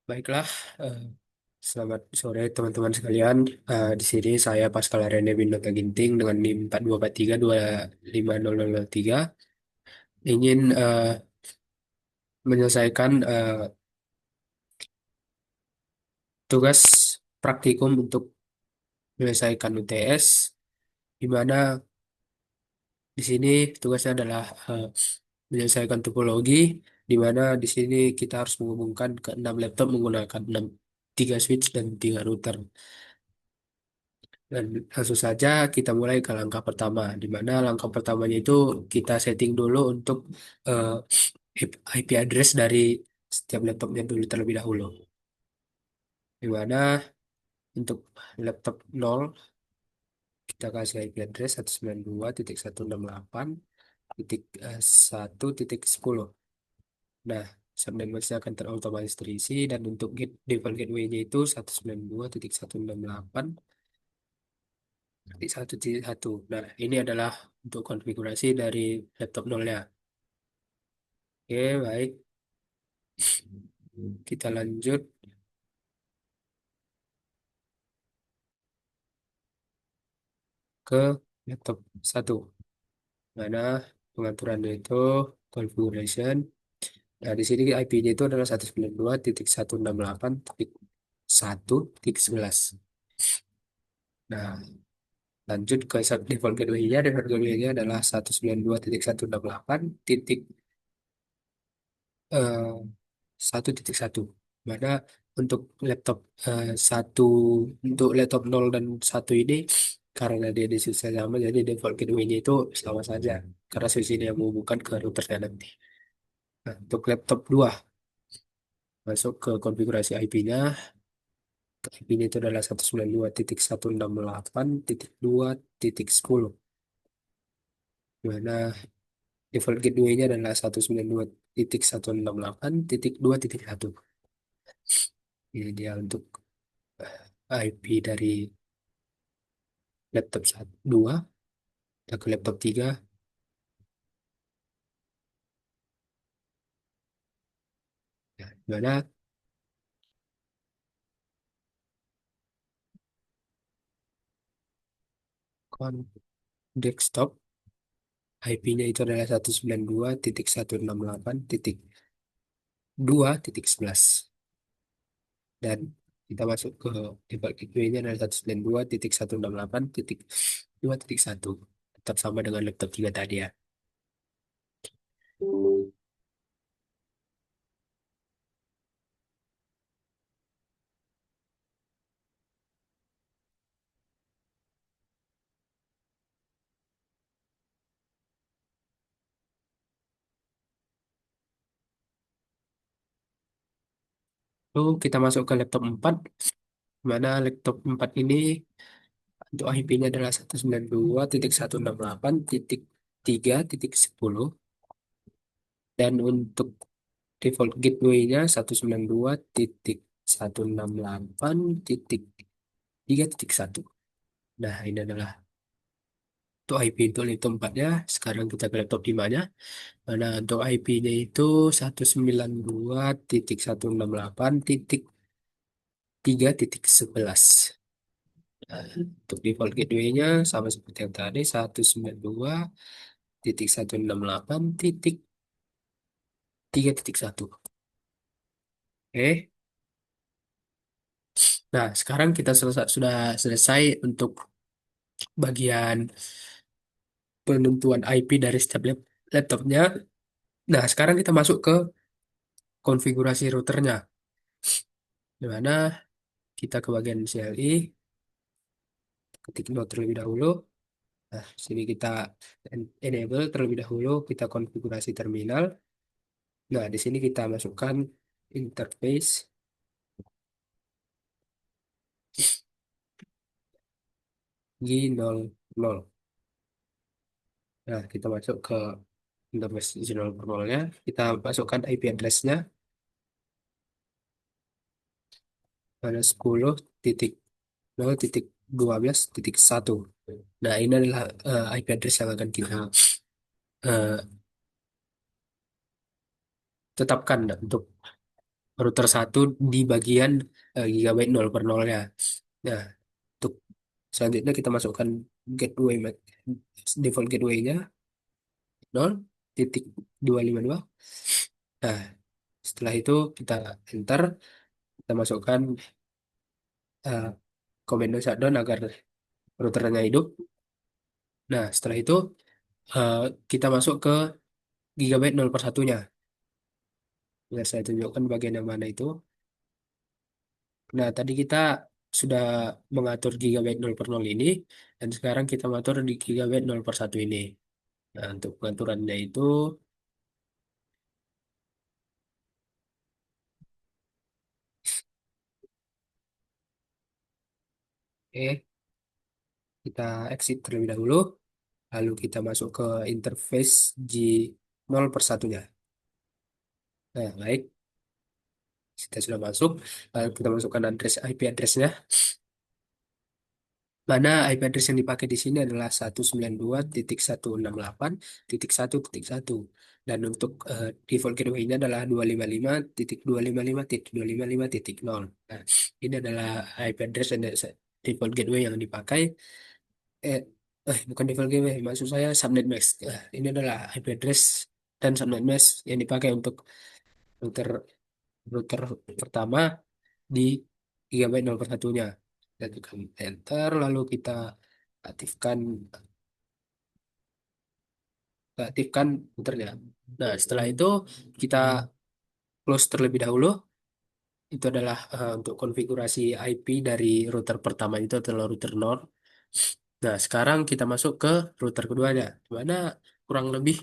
Baiklah, eh, selamat sore teman-teman sekalian. Di sini saya Pascal Arene Winota Ginting dengan NIM 4243250003 ingin menyelesaikan tugas praktikum untuk menyelesaikan UTS, di mana di sini tugasnya adalah menyelesaikan topologi, di mana di sini kita harus menghubungkan ke 6 laptop menggunakan 3 switch dan 3 router. Dan langsung saja kita mulai ke langkah pertama, di mana langkah pertamanya itu kita setting dulu untuk eh, IP address dari setiap laptopnya dulu terlebih dahulu. Di mana untuk laptop 0 kita kasih IP address 192.168.1.10. Nah, subnetworknya akan terotomatis terisi dan untuk default gateway-nya itu 192.168.1.1. Nah, ini adalah untuk konfigurasi dari laptop nolnya. Oke, baik. Kita lanjut ke laptop satu. Mana pengaturannya itu configuration. Nah, di sini IP-nya itu adalah 192.168.1.11. Nah, lanjut ke default gateway-nya. Default gateway-nya adalah 192.168 titik eh, 1.1. Mana untuk laptop satu untuk laptop 0 dan satu ini karena dia di switch sama jadi default gateway-nya itu sama saja karena switch ini yang menghubungkan ke routernya nanti. Nah, untuk laptop 2 masuk ke konfigurasi IP-nya. IP-nya itu adalah 192.168.2.10, di mana default gateway-nya adalah 192.168.2.1. Ini dia untuk IP dari laptop 2. Kita ke laptop 3, di mana kon desktop IP-nya itu adalah 192.168.2.11, dan kita masuk ke default gateway-nya adalah 192.168.2.1, tetap sama dengan laptop 3 tadi ya. Lalu kita masuk ke laptop 4, mana laptop 4 ini untuk IP-nya adalah 192.168.3.10, dan untuk default gateway-nya 192.168.3.1. Nah, ini adalah untuk IP untuk laptop 4-nya. Sekarang kita ke laptop 5-nya. Mana untuk IP-nya itu 192.168.3.11. Nah, untuk default gateway-nya sama seperti yang tadi 192.168.3.1. Oke. Nah, sekarang kita sudah selesai untuk bagian penentuan IP dari setiap laptopnya. Nah, sekarang kita masuk ke konfigurasi routernya, di mana kita ke bagian CLI, ketik no terlebih dahulu. Nah, sini kita enable terlebih dahulu, kita konfigurasi terminal. Nah, di sini kita masukkan interface G00. Nah, kita masuk ke interface G00-nya, kita masukkan IP address-nya pada 10.0.12.1. Nah, ini adalah IP address yang akan kita eh, tetapkan untuk router satu di bagian gigabyte nol per nolnya. Nah, untuk selanjutnya kita masukkan gateway default gateway-nya 0.252. Nah, setelah itu kita enter, kita masukkan uh, komando shutdown agar routernya hidup. Nah, setelah itu eh, kita masuk ke gigabyte nol per satunya. Biar saya tunjukkan bagian yang mana itu. Nah, tadi kita sudah mengatur gigabyte nol per nol ini, dan sekarang kita mengatur di gigabyte nol per satu ini. Nah, untuk pengaturannya itu, oke, kita exit terlebih dahulu, lalu kita masuk ke interface G nol per satunya. Nah, baik, kita sudah masuk, lalu kita masukkan address IP addressnya. Mana IP address yang dipakai di sini adalah 192.168.1.1. Dan untuk default gateway-nya adalah 255.255.255.0. Nah, ini adalah IP address dan default gateway yang dipakai. Eh, bukan default gateway, maksud saya subnet mask. Ini adalah IP address dan subnet mask yang dipakai untuk router router pertama di gigabyte 0 per satunya. Dan tekan enter, lalu kita aktifkan aktifkan routernya. Nah, setelah itu kita close terlebih dahulu. Itu adalah untuk konfigurasi IP dari router pertama itu adalah router node. Nah, sekarang kita masuk ke router keduanya, di mana kurang lebih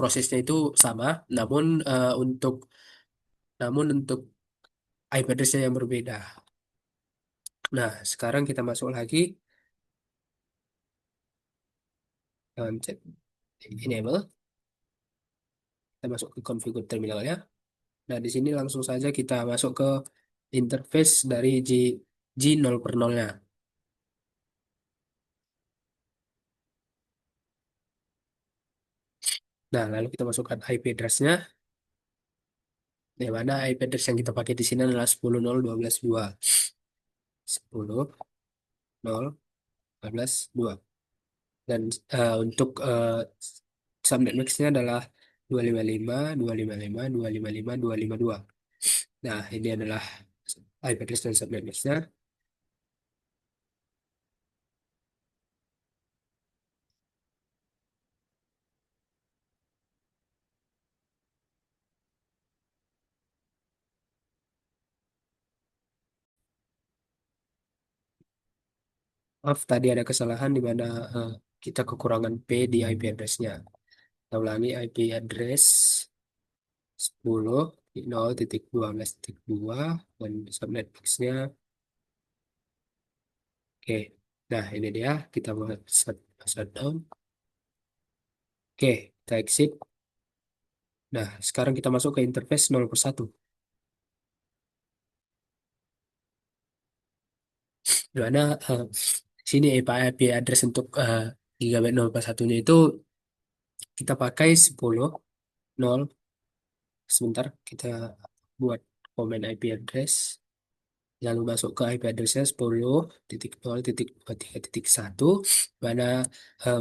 prosesnya itu sama, namun untuk IP address-nya yang berbeda. Nah, sekarang kita masuk lagi cek enable, kita masuk ke configure terminalnya. Nah, di sini langsung saja kita masuk ke interface dari G 0 per 0-nya. Nah, lalu kita masukkan IP address-nya, di mana IP address yang kita pakai di sini adalah 10.0.12.2. 10.0.12.2. Dan untuk subnet max-nya adalah 255.255.255.252. Nah, ini adalah IP address dan subnet max-nya. Maaf, tadi ada kesalahan di mana eh, kita kekurangan P di IP address-nya. Kita ulangi IP address 10.0.12.2 dan subnet max-nya. Oke, nah ini dia. Kita buat shutdown. Oke, kita exit. Nah, sekarang kita masuk ke interface 0 per 1. Di mana sini IP address untuk gigabyte 0 per 1-nya itu kita pakai 10.0. Sebentar, kita buat comment IP address. Lalu masuk ke IP addressnya 10.0.2.3.1, mana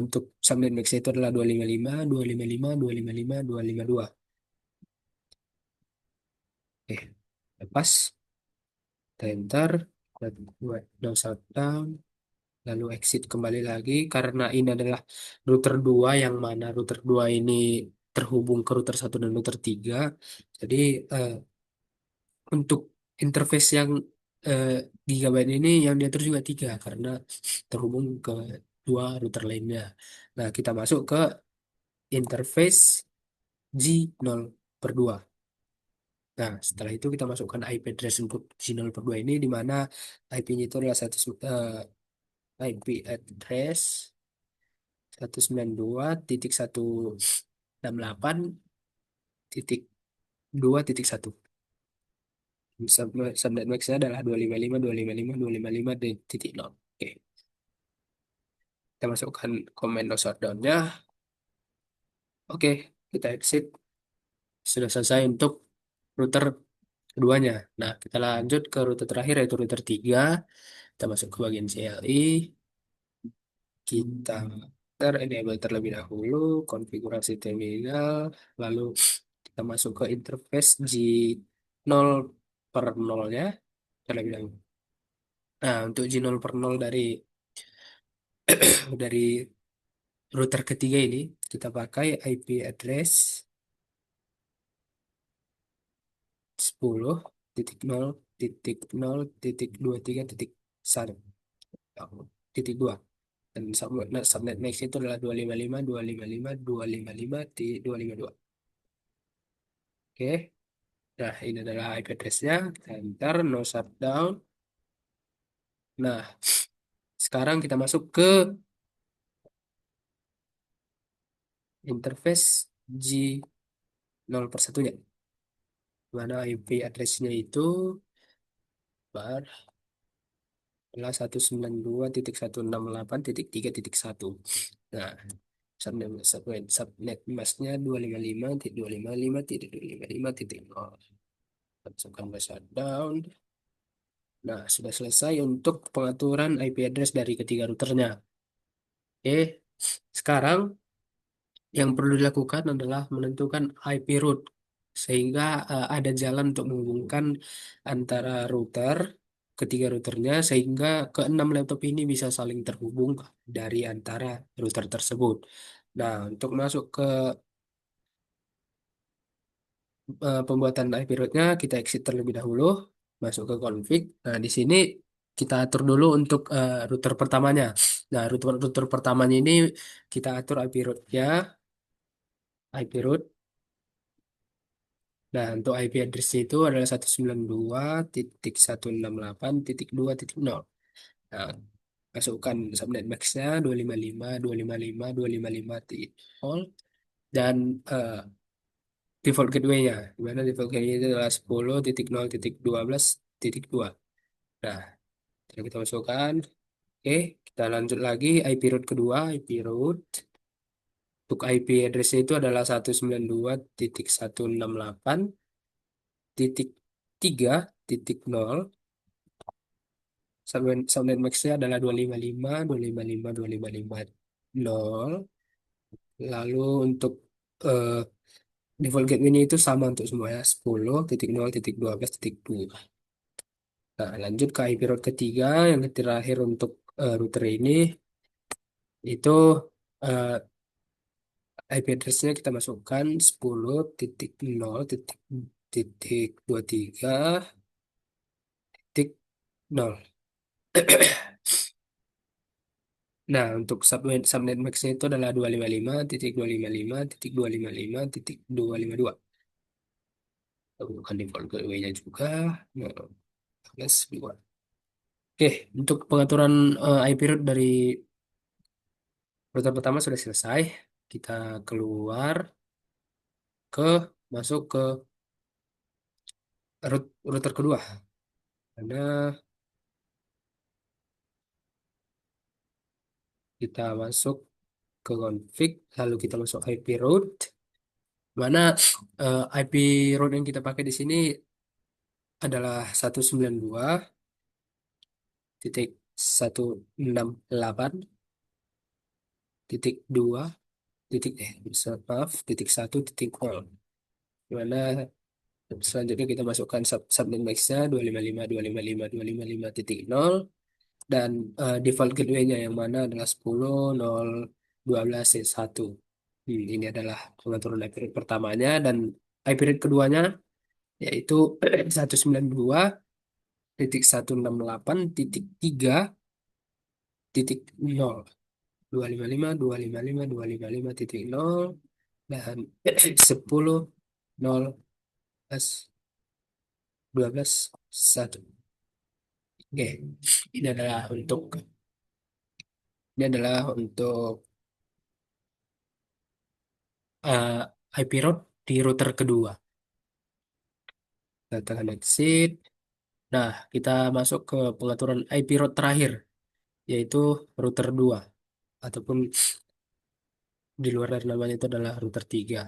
untuk subnet max itu adalah 255.255.255.252. Lepas, kita enter, dan buat no shutdown, lalu exit kembali lagi, karena ini adalah router 2 yang mana router 2 ini terhubung ke router satu dan router 3. Jadi eh, untuk interface yang eh, gigabyte ini yang diatur juga 3 karena terhubung ke dua router lainnya. Nah, kita masuk ke interface G 0 per 2. Nah, setelah itu kita masukkan IP address untuk G 0 per 2 ini, di mana IP-nya itu adalah IP address 192.168.2.1. Subnet max-nya adalah 255.255.255.0. Oke, kita masukkan komando shutdown-nya. Oke, kita exit. Sudah selesai untuk router keduanya. Nah, kita lanjut ke rute terakhir yaitu router 3. Kita masuk ke bagian CLI. Kita enable terlebih dahulu, konfigurasi terminal, lalu kita masuk ke interface G0 per 0-nya terlebih dahulu. Nah, untuk G0 per 0 dari router ketiga ini, kita pakai IP address 10.0.0.23.1 titik 2, dan subnet max itu adalah 255.255.255.252. Oke, nah ini adalah IP address-nya. Kita enter no shutdown. Nah, sekarang kita masuk ke interface G0 per satunya, mana IP address-nya itu bar adalah 192.168.3.1. Nah, subnet masknya 255.255.255.0. Masukkan ke shutdown. Nah, sudah selesai untuk pengaturan IP address dari ketiga routernya. Oke, sekarang yang perlu dilakukan adalah menentukan IP route, sehingga ada jalan untuk menghubungkan antara ketiga routernya, sehingga keenam laptop ini bisa saling terhubung dari antara router tersebut. Nah, untuk masuk ke pembuatan IP route-nya, kita exit terlebih dahulu, masuk ke config. Nah, di sini kita atur dulu untuk router pertamanya. Nah, router pertamanya ini kita atur IP route-nya, IP route. Nah, untuk IP address itu adalah 192.168.2.0. Nah, masukkan subnet max-nya 255.255.255.0 dan default gateway-nya. Di mana default gateway itu adalah 10.0.12.2. Nah, setelah kita masukkan, oke, kita lanjut lagi IP route kedua, IP route. Untuk IP address itu adalah 192.168.3.0. Subnet max-nya adalah 255.255.255.0. Lalu untuk eh, default gateway-nya itu sama untuk semuanya, 10.0.12.2. Nah, lanjut ke IP route ketiga, yang terakhir untuk router ini, itu eh, IP address-nya kita masukkan 10.0.23.0. Nah, untuk subnet max-nya itu adalah 255.255.255.252. Bukan default gateway-nya juga. Nah, plus 2. Oke, untuk pengaturan IP route dari router pertama sudah selesai. Kita keluar ke masuk ke router kedua. Karena kita masuk ke config, lalu kita masuk IP route. Mana IP route yang kita pakai di sini adalah 192.168 maaf, titik 1.0. Dimana selanjutnya kita masukkan subnet max-nya 255.255.255.0 dan default gateway-nya yang mana adalah 10.0.12.1. Ini adalah pengaturan IP rate pertamanya, dan IP rate keduanya yaitu 192.168.3.0, 255.255.255.0, dan 10.0.12.1. Oke, ini adalah untuk ini adalah untuk eh, IP route di router kedua. Kita tekan exit. Nah, kita masuk ke pengaturan IP route terakhir, yaitu router 2, ataupun di luar dari namanya itu adalah router 3.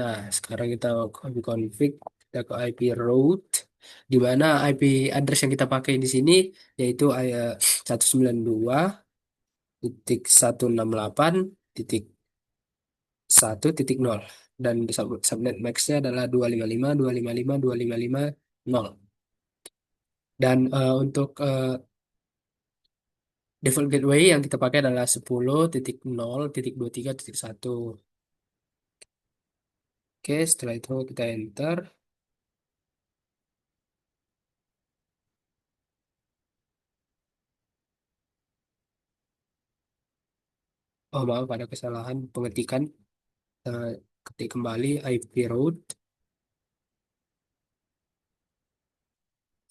Nah, sekarang kita config. Kita ke IP route, di mana IP address yang kita pakai di sini yaitu 192.168.1.0 dan subnet maxnya adalah 255.255.255.0. Dan untuk default gateway yang kita pakai adalah 10.0.23.1. Oke, setelah itu kita enter. Oh maaf, ada kesalahan pengetikan. Eh, Ketik kembali IP route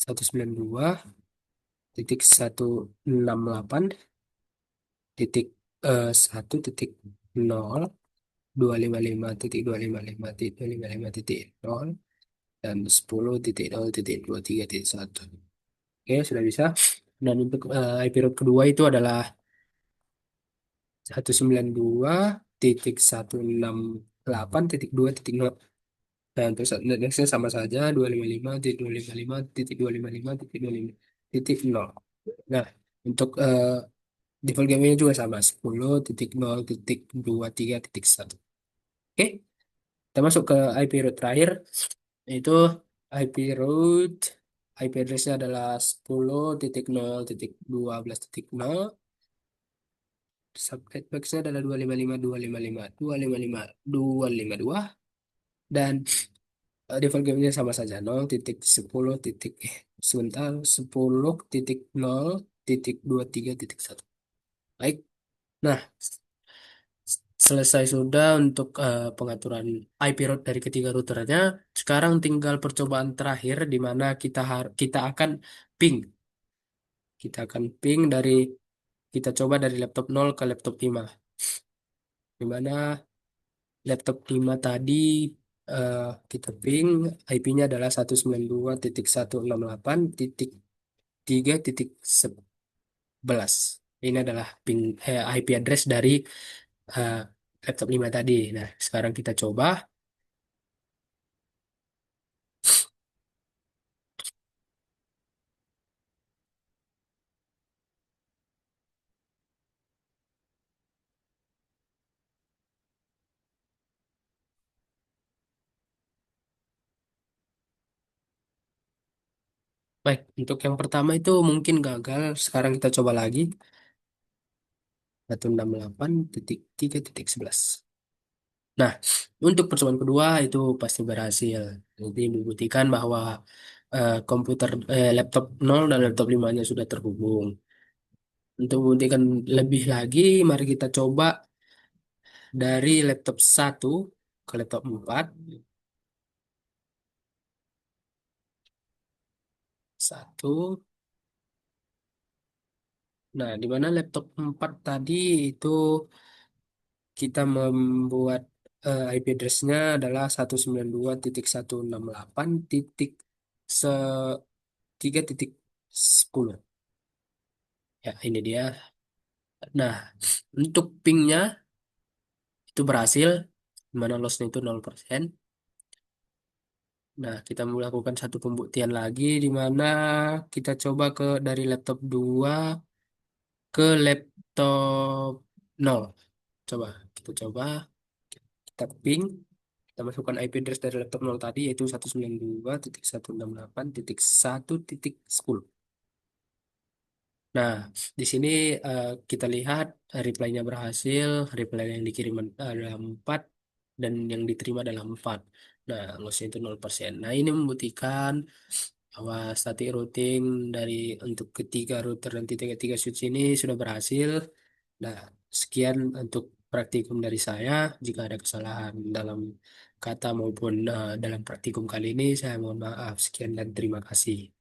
192.1.0.255.255.255.0 dan 10.0.23.1. Oke, sudah bisa. Dan untuk IP route kedua itu adalah 192.168.2.0. Dan untuk nextnya sama saja 255.255.255.0. Nah, untuk default gamenya juga sama 10.0.23.1. Oke, kita masuk ke IP route terakhir, yaitu IP route IP address-nya adalah 10.0.12.0. Subnet max-nya adalah 255.255.255.252. Dan default gamenya sama saja 0.10 titik sebentar 10.0.23.1. Baik. Nah, selesai sudah untuk pengaturan IP route dari ketiga routernya. Sekarang tinggal percobaan terakhir di mana kita akan ping. Kita akan ping kita coba dari laptop 0 ke laptop 5. Di mana laptop 5 tadi eh, kita ping IP-nya adalah 192.168.3.11. Ini adalah IP address dari eh, laptop 5 tadi. Nah, sekarang kita coba. Baik, untuk yang pertama itu mungkin gagal. Sekarang kita coba lagi. 168.3.11. Nah, untuk percobaan kedua itu pasti berhasil. Jadi membuktikan bahwa laptop 0 dan laptop 5-nya sudah terhubung. Untuk membuktikan lebih lagi, mari kita coba dari laptop 1 ke laptop 4. Satu. Nah, di mana laptop 4 tadi itu kita membuat IP address-nya adalah 192.168.3.10. Ya, ini dia. Nah, untuk pingnya itu berhasil, di mana loss-nya itu 0%. Nah, kita melakukan satu pembuktian lagi, di mana kita coba dari laptop 2 ke laptop 0. Coba, kita coba, kita ping, kita masukkan IP address dari laptop 0 tadi, yaitu 192.168.1.10. Nah, di sini kita lihat reply-nya berhasil, reply yang dikirim adalah 4 dan yang diterima adalah 4. Nah, loss itu 0%. Nah, ini membuktikan bahwa static routing untuk ketiga router dan tiga switch ini sudah berhasil. Nah, sekian untuk praktikum dari saya. Jika ada kesalahan dalam kata maupun dalam praktikum kali ini, saya mohon maaf. Sekian dan terima kasih.